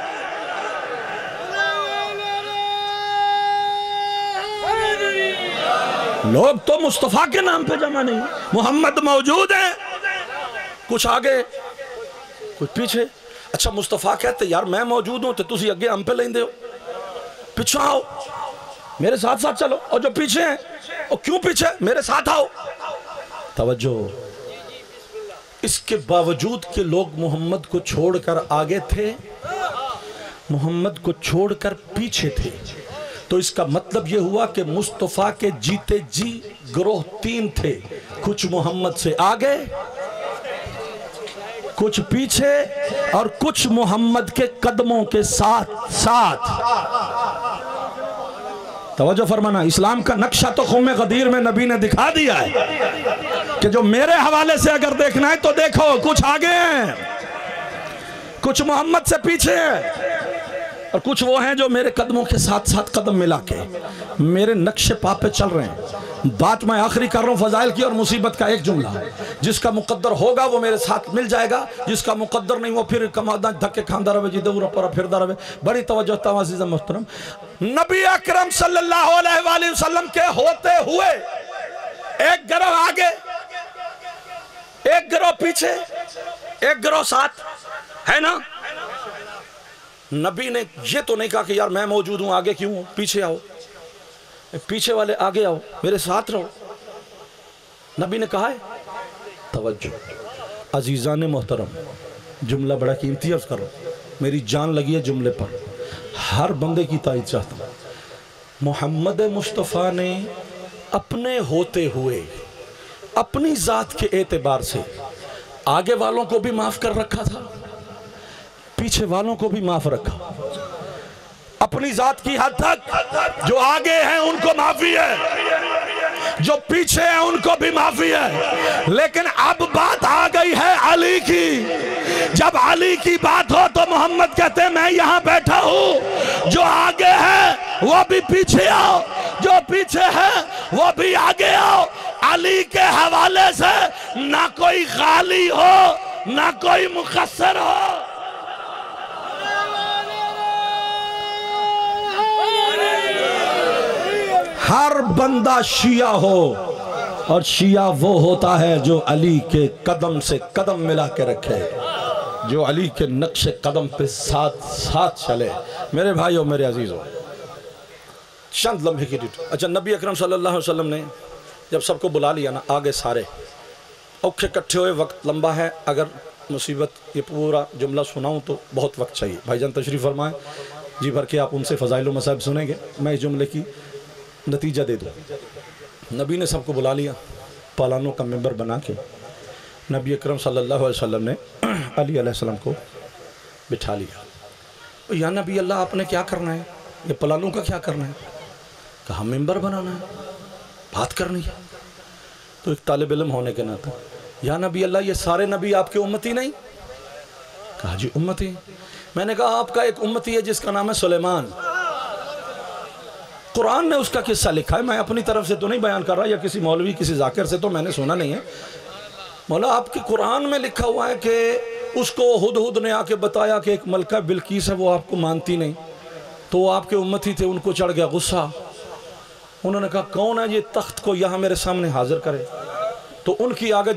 لوگ تو مصطفیٰ کے نام پہ جمع نہیں. محمد موجود ہیں، کچھ آگے کچھ پیچھے. اچھا مصطفیٰ کہتے یار میں موجود ہوں تو تسی اگے ہم پہ لیندے ہو، پیچھے آؤ میرے ساتھ ساتھ چلو. اور جو پیچھے ہیں اور کیوں پیچھے؟ میرے ساتھ آؤ. توجہ. اس کے باوجود کہ لوگ محمد کو چھوڑ کر آگے تھے، محمد کو چھوڑ کر پیچھے تھے، تو اس کا مطلب یہ ہوا کہ مصطفیٰ کے جیتے جی گروہ تین تھے. کچھ محمد سے آگے، کچھ پیچھے، اور کچھ محمد کے قدموں کے ساتھ ساتھ. توجہ فرمانا. اسلام کا نقشہ تو خم غدیر میں نبی نے دکھا دیا ہے کہ جو میرے حوالے سے اگر دیکھنا ہے تو دیکھو کچھ آگے ہیں، کچھ محمد سے پیچھے ہیں، اور کچھ وہ ہیں جو میرے قدموں کے ساتھ ساتھ قدم ملا کے میرے نقش پا پہ چل رہے ہیں. بات میں آخری کر رہا ہوں فضائل کی اور مصیبت کا ایک جملہ. جس کا مقدر ہوگا وہ میرے ساتھ مل جائے گا، جس کا مقدر نہیں وہ پھر کمادہ دھکے کھاندہ رہے جی دورہ پورا پھردہ رہے. بڑی توجہ تا عزیز محترم. نبی اکرم صلی اللہ علیہ وآلہ وسلم کے ہوتے ہوئے ایک گروہ آگے، ایک گروہ پیچھے، ایک گروہ ساتھ ہے نا. نبی نے یہ تو نہیں کہا کہ یار میں موجود ہوں آگے کیوں ہوں، پیچھے آؤ، پیچھے والے آگے آؤ، میرے ساتھ رہو. نبی نے کہا ہے. توجہ عزیزان محترم، جملہ بڑا قیمتی عرض کرو، میری جان لگی ہے جملے پر، ہر بندے کی تائید چاہتا ہوں. محمد مصطفیٰ نے اپنے ہوتے ہوئے اپنی ذات کے اعتبار سے آگے والوں کو بھی معاف کر رکھا تھا، پیچھے والوں کو بھی معاف رکھا. اپنی ذات کی حد تک جو آگے ہیں ان کو معافی ہے، جو پیچھے ہیں ان کو بھی معافی ہے. لیکن اب بات آ گئی ہے علی کی. جب علی کی بات ہو تو محمد کہتے ہیں میں یہاں بیٹھا ہوں، جو آگے ہے وہ بھی پیچھے آؤ، جو پیچھے ہے وہ بھی آگے آؤ۔ علی کے حوالے سے نہ کوئی غالی ہو نہ کوئی مقصر ہو۔ ہر بندہ شیعہ ہو، اور شیعہ وہ ہوتا ہے جو علی کے قدم سے قدم ملا کے رکھے، جو علی کے نقش قدم پہ ساتھ چلے۔ میرے بھائیو، میرے عزیزو، چند لمحے کی ڈیٹ۔ اچھا، نبی اکرم صلی اللہ علیہ وسلم نے جب سب کو بلا لیا نا، آگے سارے اوکھے کٹھے ہوئے، وقت لمبا ہے، اگر مصیبت یہ پورا جملہ سناؤں تو بہت وقت چاہیے۔ بھائی جان تشریف فرمائیں، جی بھر کے آپ ان سے فضائل و مصائب سنیں گے، میں اس جملے کی نتیجہ دے دوں۔ نبی نے سب کو بلا لیا، پالانوں کا ممبر بنا کے نبی اکرم صلی اللہ علیہ وسلم نے علی علیہ السلام کو بٹھا لیا۔ یا نبی اللہ، آپ نے کیا کرنا ہے؟ یہ پلانوں کا کیا کرنا ہے؟ کہا ممبر بنانا ہے، بات کرنی ہے۔ تو ایک طالب علم ہونے کے ناطے، یا نبی اللہ، یہ سارے نبی آپ کے امتی نہیں؟ کہا جی امتی۔ میں نے کہا آپ کا ایک امتی ہے جس کا نام ہے سلیمان، قرآن نے اس کا قصہ لکھا ہے، میں اپنی طرف سے تو نہیں بیان کر رہا، یا کسی مولوی کسی ذاکر سے تو میں نے سنا نہیں ہے۔ مولا آپ کی قرآن میں لکھا ہوا ہے کہ اس کو ہدہد نے آ کے بتایا کہ ایک ملکہ بلقیس ہے، وہ آپ کو مانتی نہیں، تو وہ آپ کے امتی تھے، ان کو چڑھ گیا غصہ۔ انہوں نے کہا کون ہے یہ تخت کو یہاں میرے سامنے حاضر کرے؟ تو ان کی آگے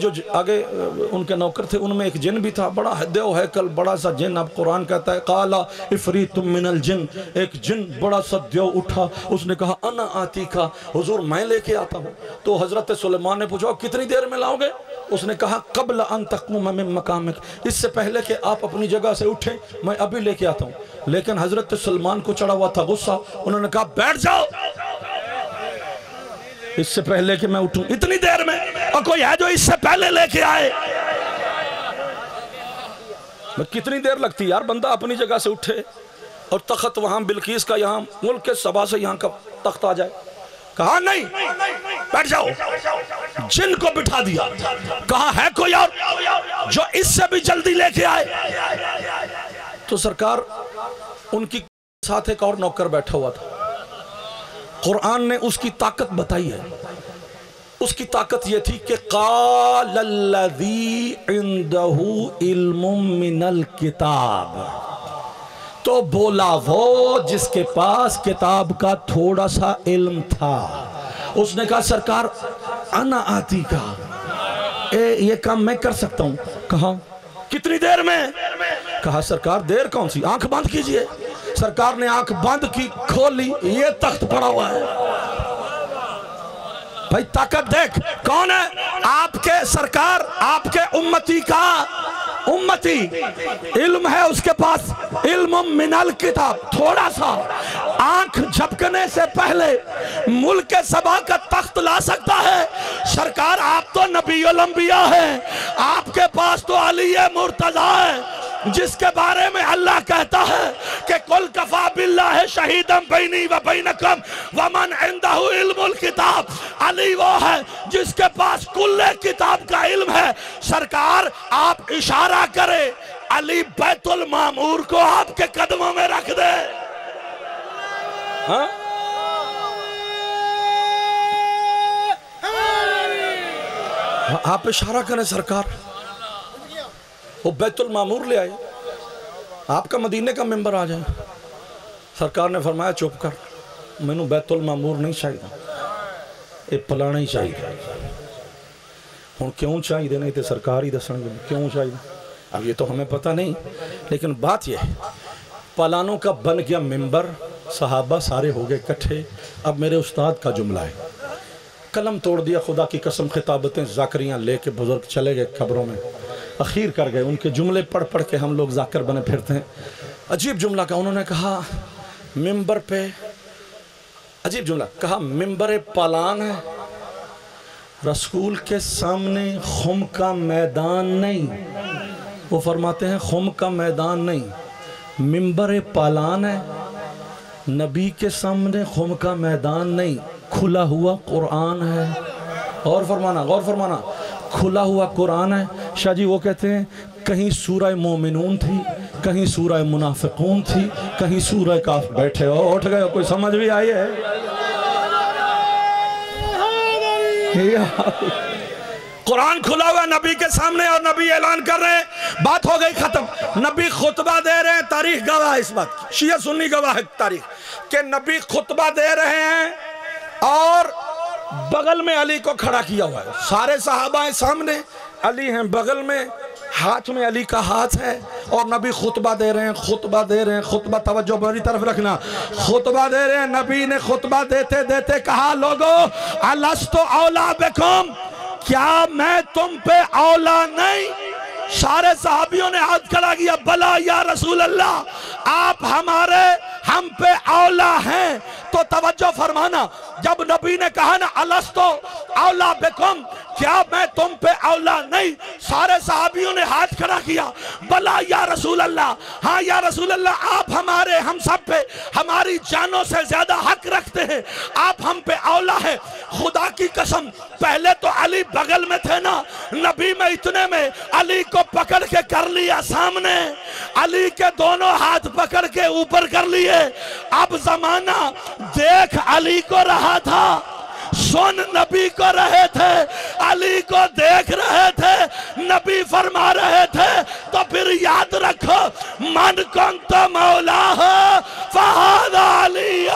ان کے نوکر تھے، ان میں ایک جن بھی تھا، بڑا حدے و حیکل بڑا سا جن۔ اب قرآن کہتا ہے قالا افریت من الجن، ایک جن بڑا سا دیو اٹھا، اس نے کہا انا آتی کا، حضور میں لے کے آتا ہوں۔ تو حضرت سلیمان نے پوچھا کتنی دیر میں لاؤ گے؟ اس نے کہا قبل ان تقوم من مقامک، اس سے پہلے کہ آپ اپنی جگہ سے اٹھیں میں ابھی لے کے آتا ہوں۔ لیکن حضرت سلیمان کو چڑھا ہوا تھا غصہ، انہوں نے کہا بیٹھ جاؤ اس سے پہلے کہ میں اٹھوں، اتنی دیر میں، اور کوئی ہے جو اس سے پہلے لے کے آئے؟ کتنی دیر لگتی یار، بندہ اپنی جگہ سے اٹھے اور تخت وہاں بلقیس کا، یہاں ملک کے سبا سے یہاں کا تخت آ جائے۔ کہا نہیں، بیٹھ جاؤ۔ جن کو بٹھا دیا، کہا ہے کوئی اور جو اس سے بھی جلدی لے کے آئے؟ تو سرکار ان کی ساتھ ایک اور نوکر بیٹھا ہوا تھا، قرآن نے اس کی طاقت بتائی ہے۔ اس کی طاقت یہ تھی کہ قال الذی عندہ علم من الکتاب، تو بولا وہ جس کے پاس کتاب کا تھوڑا سا علم تھا۔ اس نے کہا سرکار انا آتی کا، یہ کام میں کر سکتا ہوں۔ کہا کتنی دیر میں؟ کہا سرکار دیر کون سی، آنکھ بند کیجئے۔ سرکار نے آنکھ بند کی، کھولی، یہ تخت پڑا ہوا ہے۔ بھائی طاقت دیکھ، کون ہے؟ آپ کے سرکار، آپ کے امتی کا امتی، علم ہے اس کے پاس، علم من الکتاب، تھوڑا سا۔ آنکھ جھپکنے سے پہلے ملک سبا کا تخت لا سکتا ہے۔ سرکار آپ تو نبی الانبیاء ہیں، آپ کے پاس تو علی مرتضیٰ ہے، جس کے بارے میں اللہ کہتا ہے کہ قل کفا باللہ شہیدا بینی و بینکم ومن عندہ علم الکتاب۔ علی وہ ہے جس کے پاس کل کتاب کا علم ہے۔ سرکار آپ اشارہ کرے، علی بیت المعمور کو آپ کے قدموں میں رکھ دے۔ آپ اشارہ کریں سرکار، وہ بیت المعمور لے آئے، آپ کا مدینے کا ممبر آ جائے۔ سرکار نے فرمایا چپ کر، میں نے بیت المعمور نہیں چاہیے، یہ پلانا ہی چاہیے۔ ہوں کیوں چاہیے نہیں تے سرکار ہی دسن گے کیوں چاہیے، اب یہ تو ہمیں پتہ نہیں، لیکن بات یہ ہے پلانوں کا بن گیا ممبر، صحابہ سارے ہو گئے کٹھے۔ اب میرے استاد کا جملہ ہے، قلم توڑ دیا خدا کی قسم، خطابتیں ذاکریاں لے کے بزرگ چلے گئے قبروں میں، اخیر کر گئے، ان کے جملے پڑھ پڑھ کے ہم لوگ ذاکر بنے پھرتے ہیں۔ عجیب جملہ کہا انہوں نے، کہا ممبر پہ، عجیب جملہ کہا ممبر پالان ہے، رسول کے سامنے خم کا میدان نہیں۔ وہ فرماتے ہیں خم کا میدان نہیں، ممبر پالان ہے، نبی کے سامنے خم کا میدان نہیں، کھلا ہوا قرآن ہے۔ غور فرمانا، کھلا ہوا قرآن ہے۔ شاہ جی وہ کہتے ہیں کہیں سورہ مومنون تھی، کہیں سورہ منافقون تھی، کہیں سورہ کاف بیٹھے ہو اٹھ گئے ہو، کوئی سمجھ بھی آئی ہے؟ قرآن کھلا ہوا نبی کے سامنے اور نبی اعلان کر رہے ہیں، بات ہو گئی ختم۔ نبی خطبہ دے رہے ہیں، تاریخ گواہ اس بات کی، شیعہ سنی گواہ ہے تاریخ، کہ نبی خطبہ دے رہے ہیں اور بغل میں علی کو کھڑا کیا ہوا ہے، سارے صحابہ ہیں سامنے، علی ہیں بغل میں، ہاتھ میں علی کا ہاتھ ہے اور نبی خطبہ دے رہے ہیں، خطبہ دے رہے ہیں، خطبہ توجہ میری طرف رکھنا، خطبہ دے رہے ہیں۔ نبی نے خطبہ دیتے دیتے کہا، لوگو الستُ اولیٰ بکم، کیا میں تم پہ اولا نہیں؟ سارے صحابیوں نے ہاتھ کھڑا کیا، بلا یا رسول اللہ، آپ ہم پہ اولا ہیں۔ تو توجہ فرمانا، جب نبی نے کہا نا الستُ اولیٰ بکم، کیا میں تم پہ اولا نہیں، سارے صحابیوں نے ہاتھ کھڑا کیا، بلا یا رسول اللہ، ہاں یا رسول اللہ، آپ ہم سب پہ ہماری جانوں سے زیادہ حق رکھتے ہیں، آپ ہم پہ اولا ہے۔ خدا کی قسم، پہلے تو علی بغل میں تھے نا، نبی میں اتنے میں علی کو پکڑ کے کر لیا سامنے، علی کے دونوں ہاتھ پکڑ کے اوپر کر لیے۔ اب زمانہ دیکھ علی کو رہا تھا، سن نبی کو رہے تھے، علی کو دیکھ رہے تھے، نبی فرما رہے تھے، تو پھر یاد رکھو، من کنت مولاہ فہذا علی۔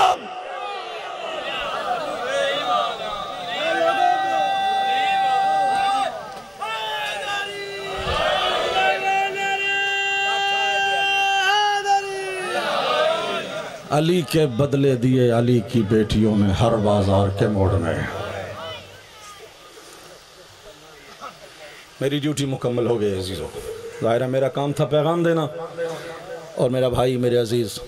علی کے بدلے دیے علی کی بیٹیوں نے ہر بازار کے موڑ میں۔ میری ڈیوٹی مکمل ہو گئی عزیزوں، ظاہرہ میرا کام تھا پیغام دینا، اور میرا بھائی میرے عزیز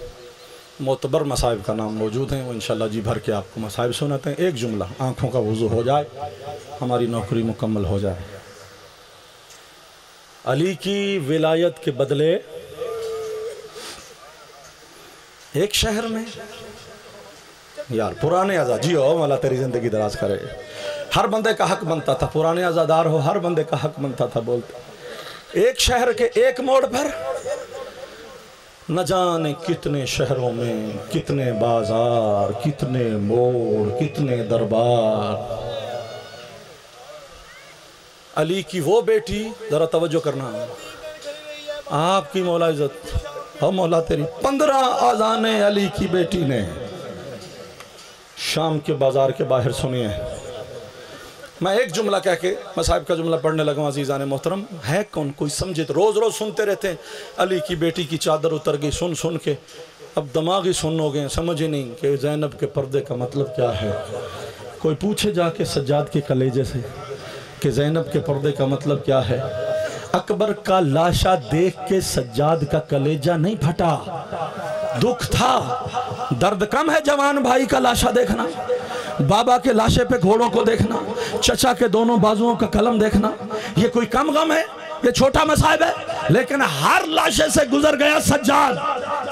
معتبر مصائب کا نام موجود ہیں، وہ انشاءاللہ جی بھر کے آپ کو مصائب سناتے ہیں۔ ایک جملہ، آنکھوں کا وضو ہو جائے، ہماری نوکری مکمل ہو جائے۔ علی کی ولایت کے بدلے ایک شہر میں، یار پرانے آزاد جی ہو، مولا تیری زندگی دراز کرے، ہر بندے کا حق بنتا تھا، پرانے آزادار ہو، ہر بندے کا حق بنتا تھا بولتے۔ ایک شہر کے ایک موڑ پر نہ جانے کتنے شہروں میں کتنے بازار، کتنے موڑ، کتنے دربار۔ علی کی وہ بیٹی، ذرا توجہ کرنا، آپ کی مولا عزت، اور مولا تیری 15 آذانیں علی کی بیٹی نے شام کے بازار کے باہر سنی ہیں۔ میں ایک جملہ کہہ کے مصائب کا جملہ پڑھنے لگا ہوں عزیزان محترم، ہے کون کوئی سمجھے؟ روز روز سنتے رہتے ہیں، علی کی بیٹی کی چادر اتر گئی، سن کے اب دماغی سن ہو گئے، سمجھ ہی نہیں کہ زینب کے پردے کا مطلب کیا ہے۔ کوئی پوچھے جا کے سجاد کے کلیجے سے کہ زینب کے پردے کا مطلب کیا ہے؟ اکبر کا لاشا دیکھ کے سجاد کا کلیجہ نہیں پھٹا، دکھ تھا، درد کم ہے جوان بھائی کا لاشا دیکھنا، بابا کے لاشے پہ گھوڑوں کو دیکھنا، چچا کے دونوں بازوؤں کا قلم دیکھنا، یہ کوئی کم غم ہے؟ یہ چھوٹا مصائب ہے؟ لیکن ہر لاشے سے گزر گیا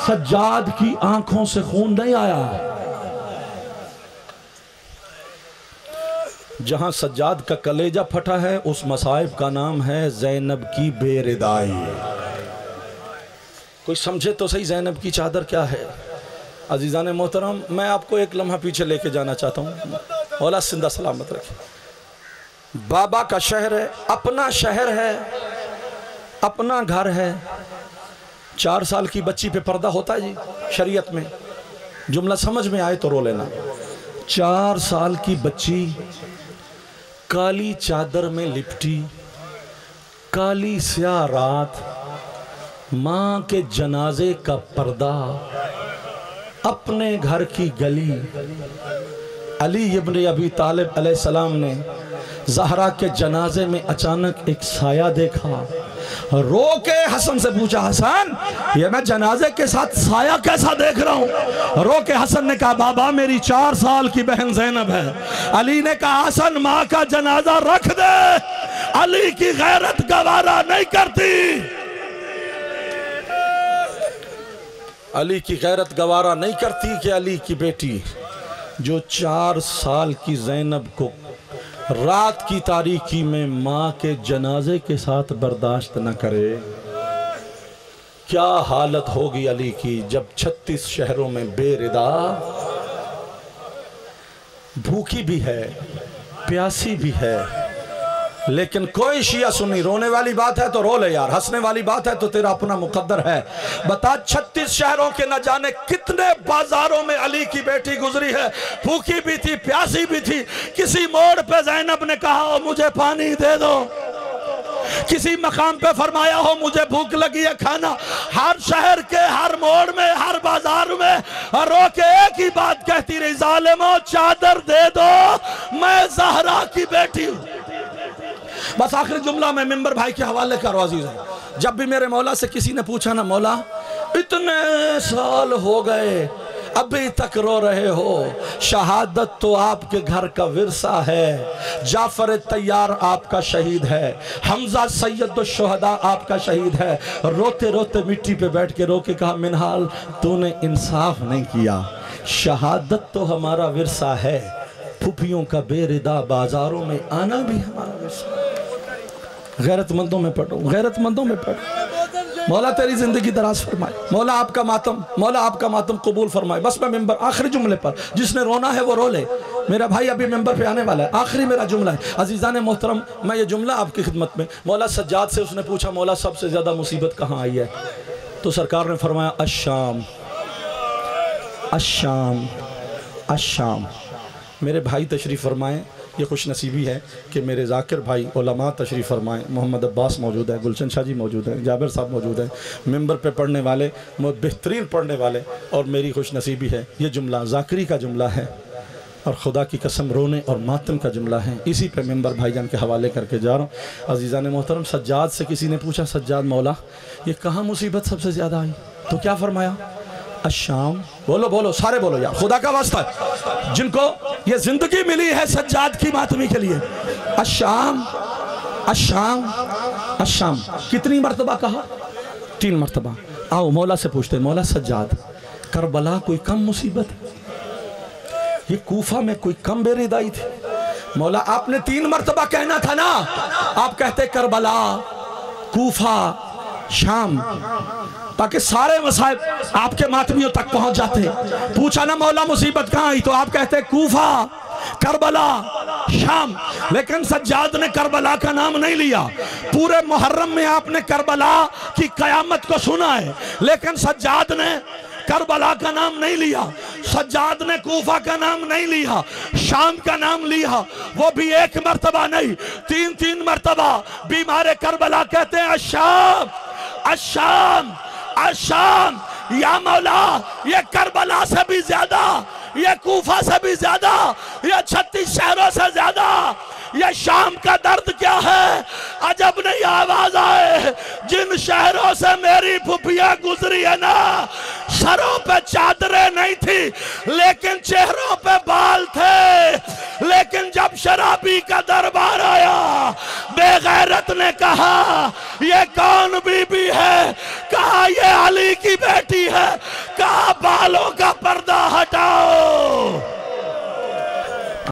سجاد کی آنکھوں سے خون نہیں آیا۔ جہاں سجاد کا کلیجہ پھٹا ہے، اس مصائب کا نام ہے زینب کی بے ردائی۔ کوئی سمجھے تو صحیح زینب کی چادر کیا ہے؟ عزیزان محترم، میں آپ کو ایک لمحہ پیچھے لے کے جانا چاہتا ہوں، مولا زندہ سلامت رکھے۔ بابا کا شہر ہے، اپنا شہر ہے، اپنا گھر ہے، 4 سال کی بچی پہ پردہ ہوتا ہے جی شریعت میں؟ جملہ سمجھ میں آئے تو رو لینا۔ 4 سال کی بچی کالی چادر میں لپٹی، کالی سیاہ رات، ماں کے جنازے کا پردہ، اپنے گھر کی گلی۔ علی ابن ابی طالب علیہ السلام نے زہرا کے جنازے میں اچانک ایک سایہ دیکھا، رو کے حسن سے پوچھا، حسن یہ میں جنازے کے ساتھ سایہ کیسا دیکھ رہا ہوں؟ رو کے حسن نے کہا، بابا میری 4 سال کی بہن زینب ہے۔ علی نے کہا، حسن ماں کا جنازہ رکھ دے، علی کی غیرت گوارا نہیں کرتی۔ علی کی غیرت گوارا نہیں کرتی کہ علی کی بیٹی جو 4 سال کی زینب کو رات کی تاریکی میں ماں کے جنازے کے ساتھ برداشت نہ کرے۔ کیا حالت ہوگی علی کی جب 36 شہروں میں بے ردا، بھوکی بھی ہے پیاسی بھی ہے، لیکن کوئی شیعہ سنی رونے والی بات ہے تو رو لے یار، ہنسنے والی بات ہے تو تیرا اپنا مقدر ہے۔ بتا 36 شہروں کے نہ جانے کتنے بازاروں میں علی کی بیٹی گزری ہے، بھوکی بھی تھی پیاسی بھی تھی۔ کسی موڑ پہ زینب نے کہا مجھے پانی دے دو، کسی مقام پہ فرمایا ہو مجھے بھوک لگی ہے کھانا۔ ہر شہر کے ہر موڑ میں ہر بازار میں رو کے ایک ہی بات کہتی رہی، ظالموں چادر دے دو میں زہرا کی بیٹی ہوں۔ بس آخری جملہ میں ممبر بھائی کے حوالے کرو عزیز ہے، جب بھی میرے مولا سے کسی نے پوچھا نا مولا اتنے سال ہو گئے ابھی تک رو رہے ہو، شہادت تو آپ کے گھر کا ورثہ ہے، جعفر تیار آپ کا شہید ہے، حمزہ سید الشہداء آپ کا شہید ہے۔ روتے روتے مٹی پہ بیٹھ کے رو کے کہا منہال تو نے انصاف نہیں کیا، شہادت تو ہمارا ورثہ ہے، پھوپھیوں کا بے ردا بازاروں میں آنا بھی ہمارا ورثہ ہے۔ غیرت مندوں میں پڑھو، غیرت مندوں میں پڑھو۔ مولا تیری زندگی دراز فرمائے، مولا آپ کا ماتم قبول فرمائے۔ بس میں ممبر آخری جملے پر، جس نے رونا ہے وہ رو لے، میرا بھائی ابھی ممبر پہ آنے والا ہے، آخری میرا جملہ ہے۔ عزیزان محترم میں یہ جملہ آپ کی خدمت میں، مولا سجاد سے اس نے پوچھا مولا سب سے زیادہ مصیبت کہاں آئی ہے؟ تو سرکار نے فرمایا الشام الشام الشام۔ میرے بھائی تشریف فرمائیں، یہ خوش نصیبی ہے کہ میرے ذاکر بھائی علماء تشریف فرمائیں، محمد عباس موجود ہے، گلشن شاہ جی موجود ہیں، جابر صاحب موجود ہیں، ممبر پہ پڑھنے والے بہترین پڑھنے والے، اور میری خوش نصیبی ہے یہ جملہ ذاکری کا جملہ ہے اور خدا کی قسم رونے اور ماتم کا جملہ ہے، اسی پہ ممبر بھائی جان کے حوالے کر کے جا رہا ہوں۔ عزیزان محترم سجاد سے کسی نے پوچھا سجاد مولا یہ کہاں مصیبت سب سے زیادہ آئی؟ تو کیا فرمایا؟ الشام۔ بولو بولو سارے بولو یار، خدا کا واسطہ ہے جن کو یہ زندگی ملی ہے سجاد کی ماتمی کے لیے۔ الشام الشام الشام۔ کتنی مرتبہ کہا؟ 3 مرتبہ۔ آؤ مولا سے پوچھتے مولا سجاد کربلا کوئی کم مصیبت ہے؟ یہ کوفہ میں کوئی کم بے ردائی تھی؟ مولا آپ نے 3 مرتبہ کہنا تھا نا، آپ کہتے کربلا کوفہ شام، تاکہ سارے مسائب آپ کے ماتمیوں تک پہنچ جاتے۔ پوچھا نا مولا مصیبت کہاں آئی تو آپ کہتے کوفہ کربلا شام، لیکن سجاد نے کربلا کا نام نہیں لیا۔ پورے محرم میں آپ نے کربلا کی قیامت کو سنا ہے، لیکن سجاد نے کربلا کا نام نہیں لیا، سجاد نے کوفہ کا نام نہیں لیا، شام کا نام لیا، وہ بھی 1 مرتبہ نہیں 3 مرتبہ۔ بیمار کربلا کہتے ہیں الشام الشام الشام۔ یا مولا یہ کربلا سے بھی زیادہ، یہ کوفہ سے بھی زیادہ، یہ 36 شہروں سے زیادہ یہ شام کا درد کیا ہے؟ عجب نہیں آواز آئے جن شہروں سے میری پھپھیاں گزری ہے نا، سروں پہ چادریں نہیں تھی لیکن چہروں پہ بال تھے، لیکن جب شرابی کا دربار آیا بے غیرت نے کہا یہ کون بی بی ہے؟ کہا یہ علی کی بیٹی